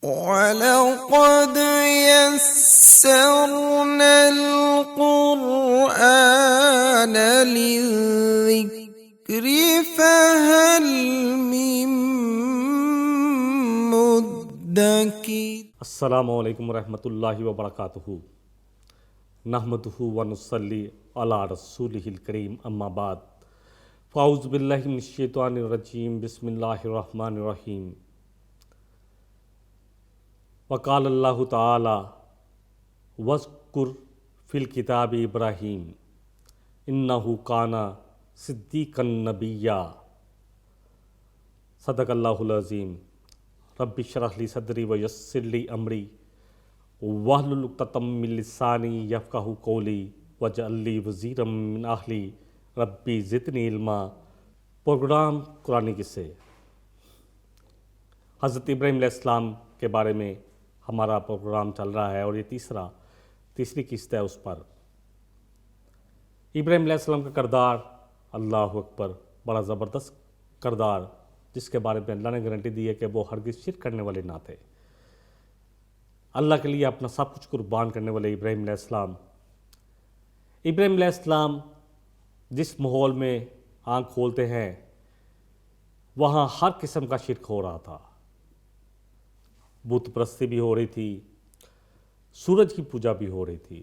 وَلَقَدْ يَسَّرْنَا الْقُرْآنَ لِلذِّكْرِ فَهَلْ مِن مُّدَّكِرٍ۔ السلام علیکم ورحمۃ اللہ وبرکاتہ۔ نحمدہ ونصلی علی رسولہ الکریم، اما بعد، فاعوذ باللہ من الشیطان الرجیم، بسم اللہ الرحمن الرحیم۔ وقال اللہ تعالی وَاذْكُرْ فِي الْكِتَابِ ابراہیم اِنَّهُ كَانَ صِدِّيقًا نَبِيًّا۔ صدق اللہ العظیم۔ رب اشرح لی صدری ویسر لی امری واحلل عقدۃ من لسانی یفقہوا قولی واجعل لی وزیرا من اہلی ربی زدنی علما۔ پروگرام قرآن قصے۔ حضرت ابراہیم علیہ السلام کے بارے میں ہمارا پروگرام چل رہا ہے، اور یہ تیسری قسط ہے اس پر۔ ابراہیم علیہ السلام کا کردار، اللہ اکبر، بڑا زبردست کردار، جس کے بارے میں اللہ نے گارنٹی دی ہے کہ وہ ہرگز شرک کرنے والے نہ تھے۔ اللہ کے لیے اپنا سب کچھ قربان کرنے والے ابراہیم علیہ السلام جس ماحول میں آنکھ کھولتے ہیں وہاں ہر قسم کا شرک ہو رہا تھا۔ بت پرستی بھی ہو رہی تھی، سورج کی پوجا بھی ہو رہی تھی،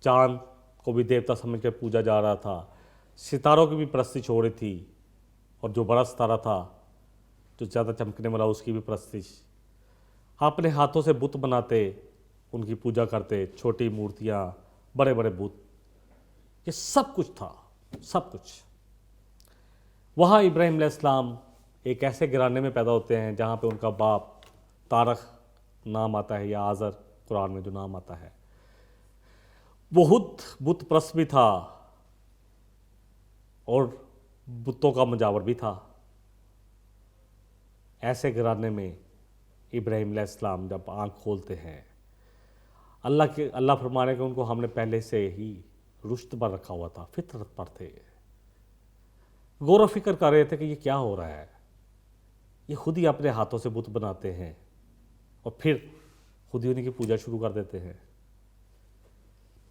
چاند کو بھی دیوتا سمجھ کر پوجا جا رہا تھا، ستاروں کی بھی پرستش ہو رہی تھی، اور جو بڑا ستارہ تھا، جو زیادہ چمکنے والا، اس کی بھی پرستش۔ اپنے ہاتھوں سے بت بناتے، ان کی پوجا کرتے، چھوٹی مورتیاں، بڑے بڑے بت، یہ سب کچھ تھا، سب کچھ۔ وہاں ابراہیم علیہ السلام ایک ایسے گھرانے میں پیدا ہوتے ہیں جہاں پہ ان کا باپ تارخ نام آتا ہے، یا آزر قرآن میں جو نام آتا ہے، بہت بت پرست بھی تھا اور بتوں کا مجاور بھی تھا۔ ایسے گھرانے میں ابراہیم علیہ السلام جب آنکھ کھولتے ہیں، اللہ فرمانے کہ ان کو ہم نے پہلے سے ہی رشت پر رکھا ہوا تھا، فطرت پر تھے، غور و فکر کر رہے تھے کہ یہ کیا ہو رہا ہے۔ یہ خود ہی اپنے ہاتھوں سے بت بناتے ہیں اور پھر خود ہی انہیں کی پوجا شروع کر دیتے ہیں۔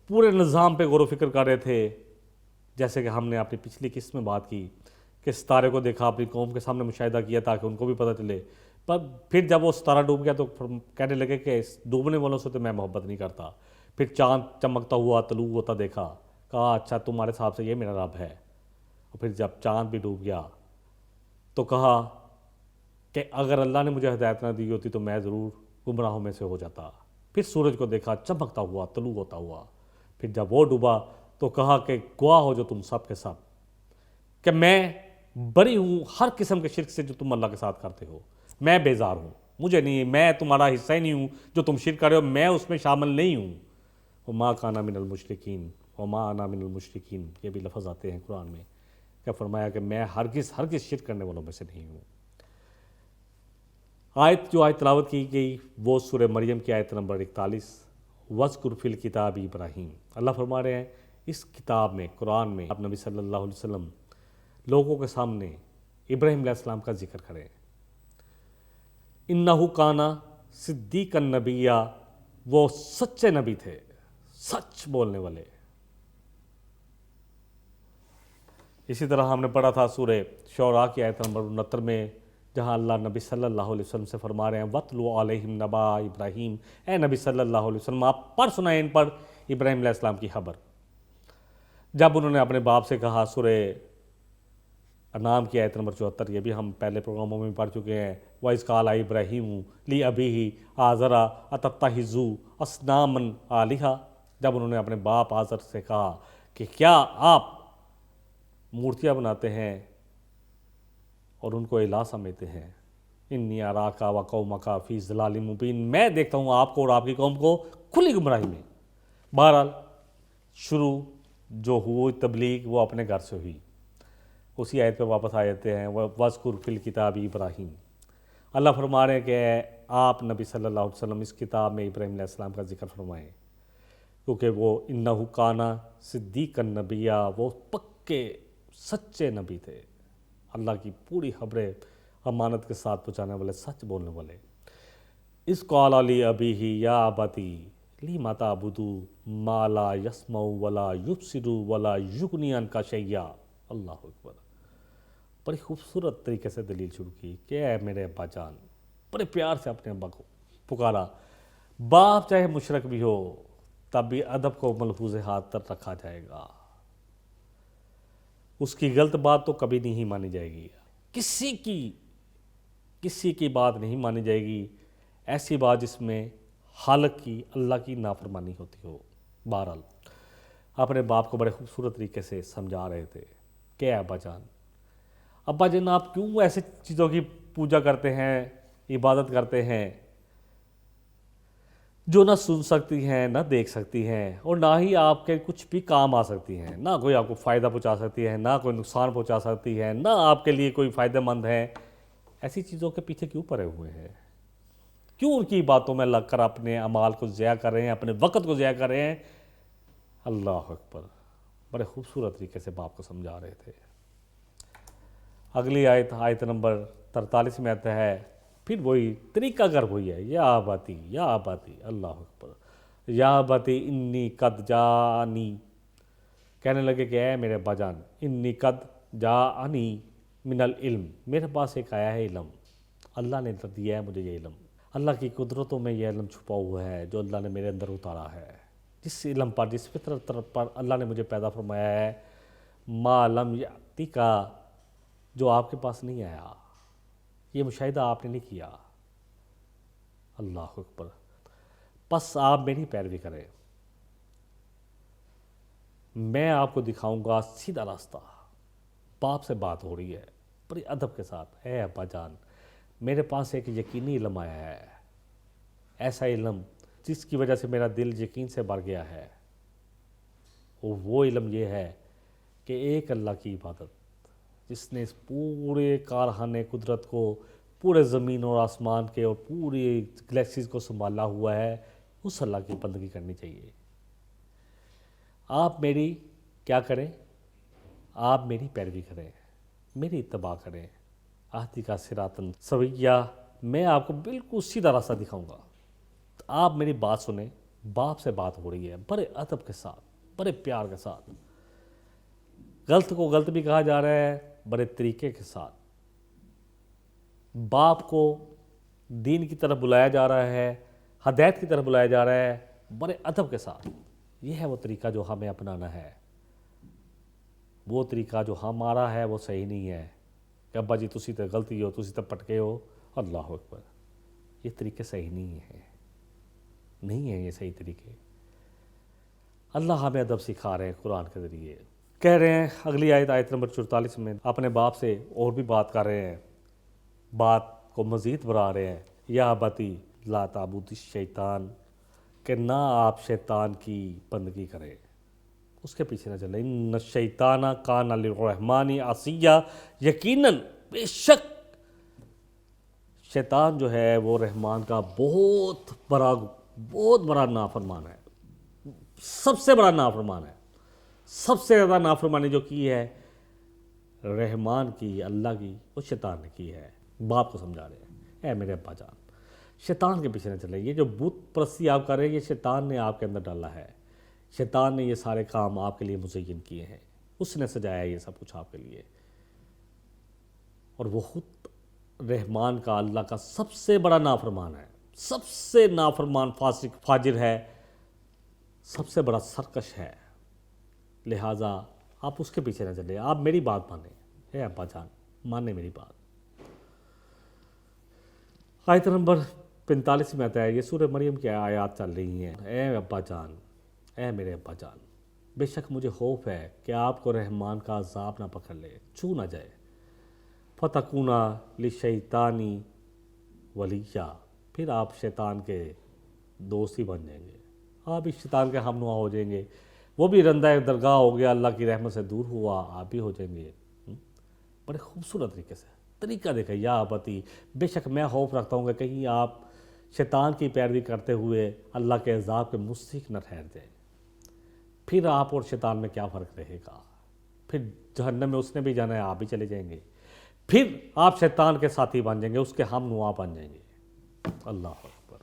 پورے نظام پہ غور و فکر کر رہے تھے، جیسے کہ ہم نے اپنی پچھلی قسط میں بات کی کہ ستارے کو دیکھا، اپنی قوم کے سامنے مشاہدہ کیا تاکہ ان کو بھی پتہ چلے، پر پھر جب وہ ستارہ ڈوب گیا تو کہنے لگے کہ اس ڈوبنے والوں سے تو میں محبت نہیں کرتا۔ پھر چاند چمکتا ہوا، طلوع ہوتا دیکھا، کہا اچھا تمہارے حساب سے یہ میرا رب ہے۔ اور پھر جب چاند بھی ڈوب گیا تو کہا کہ اگر اللہ نے مجھے ہدایت نہ دی ہوتی تو میں ضرور گمراہوں میں سے ہو جاتا۔ پھر سورج کو دیکھا، چمکتا ہوا، طلوع ہوتا ہوا۔ پھر جب وہ ڈوبا تو کہا کہ گواہ ہو جو تم سب کے سب کہ میں بری ہوں ہر قسم کے شرک سے جو تم اللہ کے ساتھ کرتے ہو، میں بیزار ہوں، مجھے نہیں، میں تمہارا حصہ ہی نہیں ہوں، جو تم شرک کر رہے ہو میں اس میں شامل نہیں ہوں۔ وما کان من المشرکین وما انا من المشرکین، یہ بھی لفظ آتے ہیں قرآن میں، کہ فرمایا کہ میں ہرگز شرک کرنے والوں میں سے نہیں ہوں۔ جو آیت تلاوت کی گئی وہ سورہ مریم کی آیت نمبر 41، وَاذْكُرْ فِي الْكِتَابِ ابراہیم۔ اللہ فرما رہے ہیں اس کتاب میں، قرآن میں، آپ نبی صلی اللہ علیہ وسلم لوگوں کے سامنے ابراہیم علیہ السلام کا ذکر کریں۔ اِنَّهُ كَانَ صِدِّيقًا نَبِيًّا، وہ سچے نبی تھے، سچ بولنے والے۔ اسی طرح ہم نے پڑھا تھا سورہ شعراء کی آیت نمبر 69 میں، جہاں اللہ نبی صلی اللہ علیہ وسلم سے فرما رہے ہیں وَاتْلُ عَلَيْهِمْ نَبَأَ ابراہیم، اے نبی صلی اللہ علیہ وسلم آپ پڑھ سنائیں ان پر ابراہیم علیہ السلام کی خبر۔ جب انہوں نے اپنے باپ سے کہا، سورہ انعام کی آیت نمبر 74، یہ بھی ہم پہلے پروگراموں میں پڑھ چکے ہیں، وَإِذْ قَالَ إِبْرَاهِيمُ لِأَبِيهِ آزَرَ أَتَتَّخِذُ أَصْنَامًا آلِهَةً، جب انہوں نے اپنے باپ آزر سے کہا کہ کیا آپ مورتیاں بناتے ہیں اور ان کو الہ سمجھتے ہیں، انی اراک وقومک فی ضلال مبین، میں دیکھتا ہوں آپ کو اور آپ کی قوم کو کھلی گمراہی میں۔ بہرحال شروع جو ہوئی تبلیغ وہ اپنے گھر سے ہوئی۔ اسی آیت پہ واپس آ جاتے ہیں، وَاذْكُرْ فِي الْكِتَابِ ابراہیم۔ اللہ فرما رہے ہیں کہ آپ نبی صلی اللہ علیہ وسلم اس کتاب میں ابراہیم علیہ السلام کا ذکر فرمائیں، کیونکہ وہ اِنَّهُ كَانَ صِدِّيقًا نَبِيًّا، وہ پکے سچے نبی تھے، اللہ کی پوری خبریں امانت کے ساتھ پہنچانے والے، سچ بولنے والے۔ اس قال علی ابی ہی یا ابتی لم تعبدو ما لا یسمع ولا یبصر ولا یغنی عنک شیئا۔ اللہ اکبر، بڑی خوبصورت طریقے سے دلیل شروع کی کہ اے میرے ابا جان، بڑے پیار سے اپنے ابا کو پکارا۔ باپ چاہے مشرک بھی ہو تب بھی ادب کو ملحوظ ہاتھ تک رکھا جائے گا، اس کی غلط بات تو کبھی نہیں مانی جائے گی، کسی کی بات نہیں مانی جائے گی، ایسی بات جس میں خالق کی، اللہ کی نافرمانی ہوتی ہو۔ بہرحال اپنے باپ کو بڑے خوبصورت طریقے سے سمجھا رہے تھے کہ اے ابا جان آپ کیوں ایسے چیزوں کی پوجا کرتے ہیں، عبادت کرتے ہیں جو نہ سن سکتی ہیں، نہ دیکھ سکتی ہیں، اور نہ ہی آپ کے کچھ بھی کام آ سکتی ہیں، نہ کوئی آپ کو فائدہ پہنچا سکتی ہے، نہ کوئی نقصان پہنچا سکتی ہے، نہ آپ کے لیے کوئی فائدہ مند ہے، ایسی چیزوں کے پیچھے کیوں پڑے ہوئے ہیں؟ کیوں ان کی باتوں میں لگ کر اپنے اعمال کو ضیاع کر رہے ہیں، اپنے وقت کو ضیاع کر رہے ہیں؟ اللہ اکبر، بڑے خوبصورت طریقے سے باپ کو سمجھا رہے تھے۔ اگلی آیت نمبر 43 میں آتا ہے، پھر وہی طریقہ کار وہی ہے، یا آباتی یا آباتی، اللہ اکبر، یا آباتی انی قد جانی، کہنے لگے کہ اے میرے ابا جان، انی قد جانی من العلم، میرے پاس ایک آیا ہے علم، اللہ نے دیا ہے مجھے یہ علم، اللہ کی قدرتوں میں یہ علم چھپا ہوا ہے جو اللہ نے میرے اندر اتارا ہے، جس علم پر، جس فطرت پر اللہ نے مجھے پیدا فرمایا ہے، ما لم یأتی کا، جو آپ کے پاس نہیں آیا، یہ مشاہدہ آپ نے نہیں کیا۔ اللہ اکبر، پس آپ میری پیروی کریں، میں آپ کو دکھاؤں گا سیدھا راستہ۔ باپ سے بات ہو رہی ہے بڑی ادب کے ساتھ، اے ابا جان میرے پاس ایک یقینی علم آیا ہے، ایسا علم جس کی وجہ سے میرا دل یقین سے بھر گیا ہے، اور وہ علم یہ ہے کہ ایک اللہ کی عبادت، جس نے اس پورے کارخانے قدرت کو، پورے زمین اور آسمان کے اور پوری گلیکسیز کو سنبھالا ہوا ہے، اس اللہ کی بندگی کرنی چاہیے۔ آپ میری کیا کریں؟ آپ میری پیروی کریں، میری اتباع کریں، آہدی کا صراطاً سویہ، میں آپ کو بالکل سیدھا راستہ دکھاؤں گا۔ آپ میری بات سنیں، باپ سے بات ہو رہی ہے بڑے ادب کے ساتھ، بڑے پیار کے ساتھ، غلط کو غلط بھی کہا جا رہا ہے بڑے طریقے کے ساتھ، باپ کو دین کی طرف بلایا جا رہا ہے، ہدایت کی طرف بلایا جا رہا ہے بڑے ادب کے ساتھ۔ یہ ہے وہ طریقہ جو ہمیں اپنانا ہے، وہ طریقہ جو ہمارا ہے وہ صحیح نہیں ہے کہ ابا جی تسی تے غلطی ہو، تسی تے پٹکے ہو، اللہ اکبر، یہ طریقے صحیح نہیں ہیں، نہیں ہیں یہ صحیح طریقے۔ اللہ ہمیں ادب سکھا رہے ہیں قرآن کے ذریعے، کہہ رہے ہیں اگلی آیت نمبر 44 میں اپنے باپ سے اور بھی بات کر رہے ہیں، بات کو مزید بڑھا رہے ہیں، یا ابتی لا تعبد الشیطان، کہ نہ آپ شیطان کی بندگی کریں، اس کے پیچھے نہ چلیں، ان الشیطان کان للرحمن عصیہ، یقیناً بے شک شیطان جو ہے وہ رحمان کا بہت بڑا نافرمان ہے، سب سے بڑا نافرمان ہے، سب سے زیادہ نافرمانی جو کی ہے رحمان کی، اللہ کی، وہ شیطان نے کی ہے۔ باپ کو سمجھا رہے ہیں، اے میرے ابا جان شیطان کے پیچھے نہ چلیں، یہ جو بت پرستی آپ کر رہے ہیں یہ شیطان نے آپ کے اندر ڈالا ہے، شیطان نے یہ سارے کام آپ کے لیے مزین کیے ہیں، اس نے سجایا یہ سب کچھ آپ کے لیے، اور وہ خود رحمان کا، اللہ کا سب سے بڑا نافرمان ہے، سب سے نافرمان فاسق فاجر ہے، سب سے بڑا سرکش ہے، لہٰذا آپ اس کے پیچھے نہ چلیں، آپ میری بات مانیں، اے ابا جان مانیں میری بات۔ آیت نمبر 45 میں آتا ہے، یہ سورہ مریم کی آیات چل رہی ہیں، اے ابا جان، اے میرے ابا جان، بے شک مجھے خوف ہے کہ آپ کو رحمان کا عذاب نہ پکڑ لے، چھو نہ جائے، فتکونا للشیطانی ولیہ، پھر آپ شیطان کے دوست ہی بن جائیں گے، آپ اس شیطان کے ہم نوا ہو جائیں گے، وہ بھی رندہ درگاہ ہو گیا، اللہ کی رحمت سے دور ہوا، آپ بھی ہو جائیں گے۔ بڑے خوبصورت طریقے سے طریقہ دیکھا، یا ابتی، بے شک میں خوف رکھتا ہوں کہ کہیں آپ شیطان کی پیروی کرتے ہوئے اللہ کے عذاب کے مستحق نہ ٹھہر جائیں، پھر آپ اور شیطان میں کیا فرق رہے گا، پھر جہنم میں اس نے بھی جانا ہے، آپ بھی چلے جائیں گے، پھر آپ شیطان کے ساتھی بن جائیں گے، اس کے ہم نوا بن جائیں گے۔ اللہ اکبر،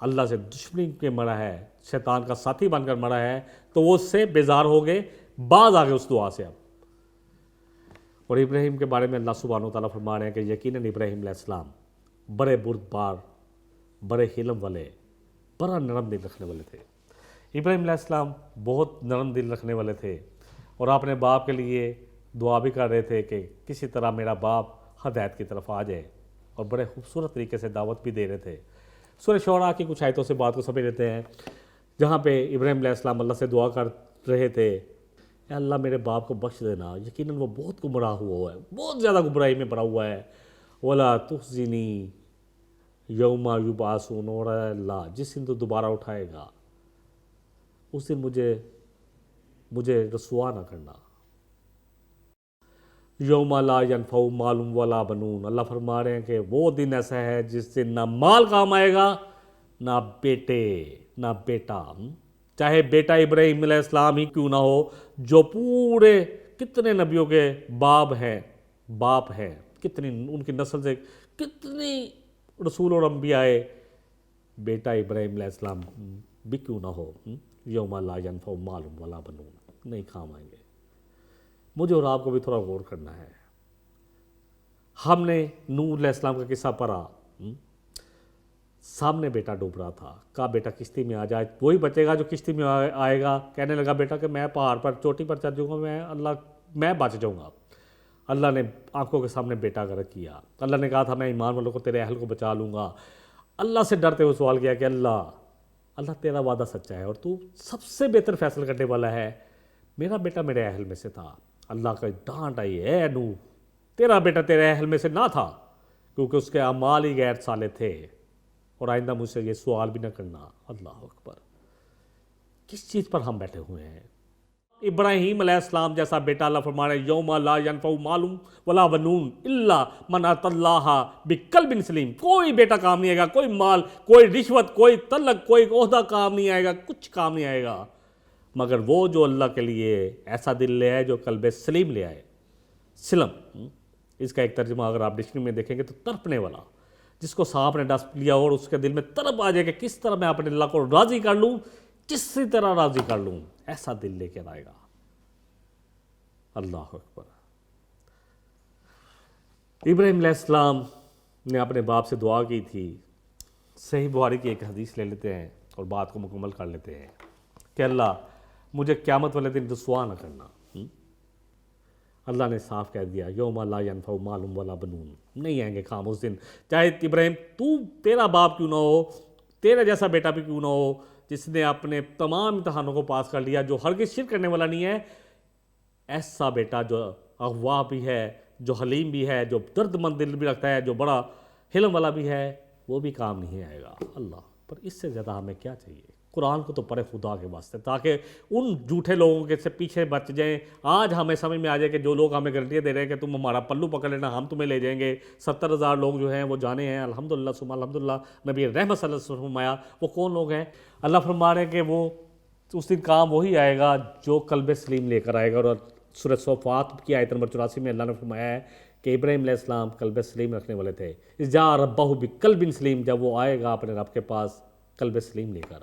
اللہ سے دشمنی کے مرا ہے، شیطان کا ساتھی بن کر مرا ہے، تو وہ اس سے بیزار ہو گئے، باز آ گئے اس دعا سے اب۔ اور ابراہیم کے بارے میں اللہ سبحانہ و تعالیٰ فرما رہے ہیں کہ یقیناً ابراہیم علیہ السلام بڑے بردبار، بڑے حلم والے، بڑا نرم دل رکھنے والے تھے۔ ابراہیم علیہ السلام بہت نرم دل رکھنے والے تھے، اور اپنے باپ کے لیے دعا بھی کر رہے تھے کہ کسی طرح میرا باپ ہدایت کی طرف آ جائے، اور بڑے خوبصورت طریقے سے دعوت بھی دے رہے تھے۔ سورہ شعراء کی کچھ آیتوں سے بات کو سمجھ لیتے ہیں، جہاں پہ ابراہیم علیہ السلام اللہ سے دعا کر رہے تھے، اے اللہ میرے باپ کو بخش دینا، یقیناً وہ بہت گمراہ ہوا ہے، بہت زیادہ گمراہی میں پڑا ہوا ہے۔ وَلَا تُخْزِنِي یوم یبعثون، اور اے اللہ جس دن تو دوبارہ اٹھائے گا اس دن مجھے رسوا نہ کرنا۔ یوم لا ینفع مال ولا بنون، اللہ فرما رہے ہیں کہ وہ دن ایسا ہے جس دن نہ مال کام آئے گا، نہ بیٹے، نہ بیٹا، چاہے بیٹا ابراہیم علیہ السلام ہی کیوں نہ ہو، جو پورے کتنے نبیوں کے باپ ہیں، کتنی ان کی نسل سے کتنی رسول اور انبیاء آئے، بیٹا ابراہیم علیہ السلام بھی کیوں نہ ہو، یوم لا ینفع مال ولا بنون، نہیں کام آئیں گے۔ مجھے اور آپ کو بھی تھوڑا غور کرنا ہے۔ ہم نے نوح علیہ السلام کا قصہ پڑھا، سامنے بیٹا ڈوب رہا تھا، کہا بیٹا کشتی میں آ جائے، وہی بچے گا جو کشتی میں آئے گا، کہنے لگا بیٹا کہ میں پہاڑ پر چوٹی پر چڑھ جاؤں گا، میں بچ جاؤں گا۔ اللہ نے آنکھوں کے سامنے بیٹا کا رکھ کیا، اللہ نے کہا تھا میں ایمان والوں کو، تیرے اہل کو بچا لوں گا۔ اللہ سے ڈرتے ہوئے سوال کیا کہ اللہ تیرا وعدہ سچا ہے اور تو سب سے بہتر فیصلہ کرنے والا ہے، میرا بیٹا میرے اہل میں سے تھا۔ اللہ کا ڈانٹ آئی، اے نوح تیرا بیٹا تیرے اہل میں سے نہ تھا، کیونکہ اس کے اعمال ہی غیر صالح تھے، اور آئندہ مجھ سے یہ سوال بھی نہ کرنا۔ اللہ اکبر، کس چیز پر ہم بیٹھے ہوئے ہیں؟ ابراہیم علیہ السلام جیسا بیٹا، اللہ فرما رہے ہیں یوم لا ینفع مال ولا بنون الا من اتى اللہ بقلب سلیم، کوئی بیٹا کام نہیں آئے گا، کوئی مال، کوئی رشوت، کوئی تلق، کوئی عہدہ کام نہیں آئے گا، کچھ کام نہیں آئے گا، مگر وہ جو اللہ کے لیے ایسا دل لے آئے جو قلب سلیم لے آئے۔ سلم، اس کا ایک ترجمہ اگر آپ ڈکشنری میں دیکھیں گے تو تڑپنے والا، جس کو سانپ نے ڈس لیا اور اس کے دل میں تڑپ آ جائے کہ کس طرح میں اپنے اللہ کو راضی کر لوں، کسی طرح راضی کر لوں، ایسا دل لے کے آئے گا۔ اللہ اکبر۔ ابراہیم علیہ السلام نے اپنے باپ سے دعا کی تھی۔ صحیح بخاری کی ایک حدیث لے لیتے ہیں اور بات کو مکمل کر لیتے ہیں کہ اللہ مجھے قیامت والے دن رسوا نہ کرنا۔ اللہ نے صاف کہہ دیا یوم لا ینفع مال ولا بنون، نہیں آئیں گے کام اس دن، چاہے ابراہیم تیرا باپ کیوں نہ ہو، تیرا جیسا بیٹا بھی کیوں نہ ہو، جس نے اپنے تمام امتحانوں کو پاس کر لیا، جو ہرگز شرک کرنے والا نہیں ہے، ایسا بیٹا جو اغوا بھی ہے، جو حلیم بھی ہے، جو درد مند دل بھی رکھتا ہے، جو بڑا حلم والا بھی ہے، وہ بھی کام نہیں آئے گا۔ اللہ پر اس سے زیادہ ہمیں کیا چاہیے؟ قرآن کو تو پڑھے خدا کے واسطے، تاکہ ان جھوٹے لوگوں کے سے پیچھے بچ جائیں۔ آج ہمیں سمجھ میں آ جائے کہ جو لوگ ہمیں گارنٹیاں دے رہے ہیں کہ تم ہمارا پلو پکڑ لینا، ہم تمہیں لے جائیں گے، 70,000 لوگ جو ہیں وہ جانے ہیں، الحمدللہ ثم الحمدللہ، نبی رحمت صلی اللہ علیہ وسلم فرمایا وہ کون لوگ ہیں؟ اللہ فرما رہے ہیں کہ وہ اس دن کام وہی آئے گا جو قلب سلیم لے کر آئے گا۔ اور سورہ صفات کی آیت نمبر 84 میں اللہ نے فرمایا ہے کہ ابراہیم علیہ السلام قلب سلیم رکھنے والے تھے، اذ جاء ربہ بقلب سلیم، جب وہ آئے گا اپنے رب کے پاس قلب سلیم لے کر،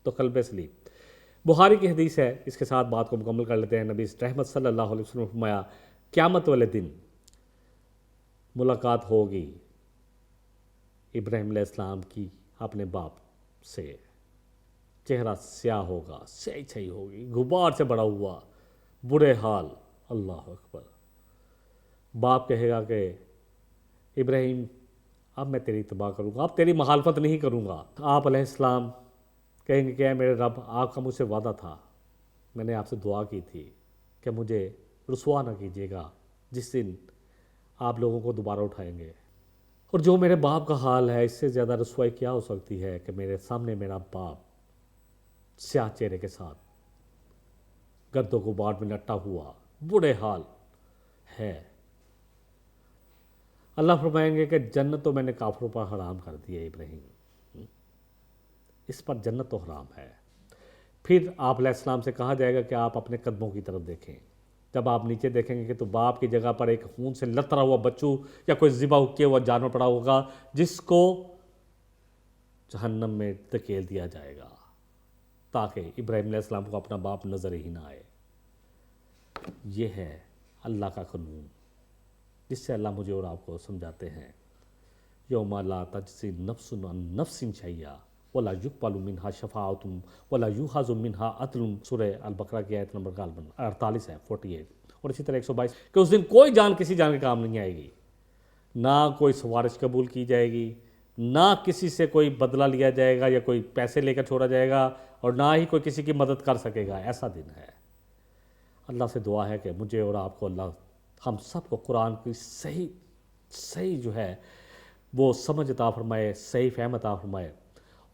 تو قلب سلیم۔ بخاری کی حدیث ہے، اس کے ساتھ بات کو مکمل کر لیتے ہیں۔ نبی رحمت صلی اللہ علیہ وسلم نے فرمایا قیامت والے دن ملاقات ہوگی ابراہیم علیہ السلام کی اپنے باپ سے، چہرہ سیاہ ہوگا، سیاہی ہوگی، غبار سے بڑا ہوا، برے حال۔ اللہ اکبر۔ باپ کہے گا کہ ابراہیم اب میں تیری اتباع کروں گا، اب تیری مخالفت نہیں کروں گا۔ آپ علیہ السلام کہیں گے کہ اے میرے رب، آپ کا مجھ سے وعدہ تھا، میں نے آپ سے دعا کی تھی کہ مجھے رسوا نہ کیجیے گا جس دن آپ لوگوں کو دوبارہ اٹھائیں گے۔ اور جو میرے باپ کا حال ہے، اس سے زیادہ رسوائی کیا ہو سکتی ہے کہ میرے سامنے میرا باپ سیاہ چہرے کے ساتھ، گرد و غبار میں لٹا ہوا، برے حال ہے۔ اللہ فرمائیں گے کہ جنت تو میں نے کافروں پر حرام کر دی ہے ابراہیم، اس پر جنت تو حرام ہے۔ پھر آپ علیہ السلام سے کہا جائے گا کہ آپ اپنے قدموں کی طرف دیکھیں، جب آپ نیچے دیکھیں گے کہ تو باپ کی جگہ پر ایک خون سے لترا ہوا بچو یا کوئی ذبح کیا ہوا جانور پڑا ہوگا، جس کو جہنم میں دھکیل دیا جائے گا تاکہ ابراہیم علیہ السلام کو اپنا باپ نظر ہی نہ آئے۔ یہ ہے اللہ کا قانون جس سے اللہ مجھے اور آپ کو سمجھاتے ہیں، یوم لا تجزی نفس عن نفس شیئا ولا یقبل منہا شفاعۃ ولا یؤخذ منہا عدل، سورہ البقرہ کی آیت نمبر غالباً 48 ہے، 48، اور اسی طرح 122 کہ اس دن کوئی جان کسی جان کے کام نہیں آئے گی، نہ کوئی سفارش قبول کی جائے گی، نہ کسی سے کوئی بدلہ لیا جائے گا یا کوئی پیسے لے کر چھوڑا جائے گا، اور نہ ہی کوئی کسی کی مدد کر سکے گا۔ ایسا دن ہے۔ اللہ سے دعا ہے کہ مجھے اور آپ کو اللہ ہم سب کو قرآن کی صحیح جو ہے وہ سمجھ عطا فرمائے، صحیح فہم عطا فرمائے،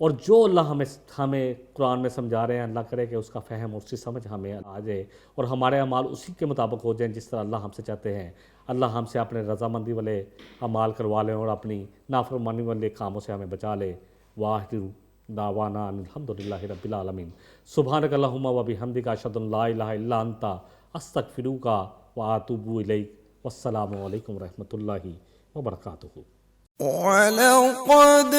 اور جو اللہ ہمیں قرآن میں سمجھا رہے ہیں اللہ کرے کہ اس کا فہم، اس کی سمجھ ہمیں آ جائے اور ہمارے اعمال اسی کے مطابق ہو جائیں جس طرح اللہ ہم سے چاہتے ہیں۔ اللہ ہم سے اپنے رضامندی والے اعمال کروا لیں اور اپنی نافرمانی والے کاموں سے ہمیں بچا لے۔ واخر دعوانا ان الحمدللہ رب العالمین۔ سبحانک اللہم و بحمدک اشہد ان لا الہ الا انت استغفرک و اتوب الیک۔ والسلام علیکم ورحمۃ اللہ وبرکاتہ۔ وَلَقَدْ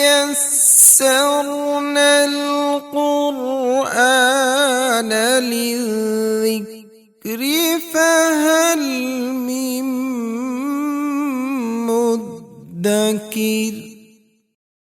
يَسَّرْنَا الْقُرْآنَ لِلذِّكْرِ فَهَلْ مِن مُّدَّكِرٍ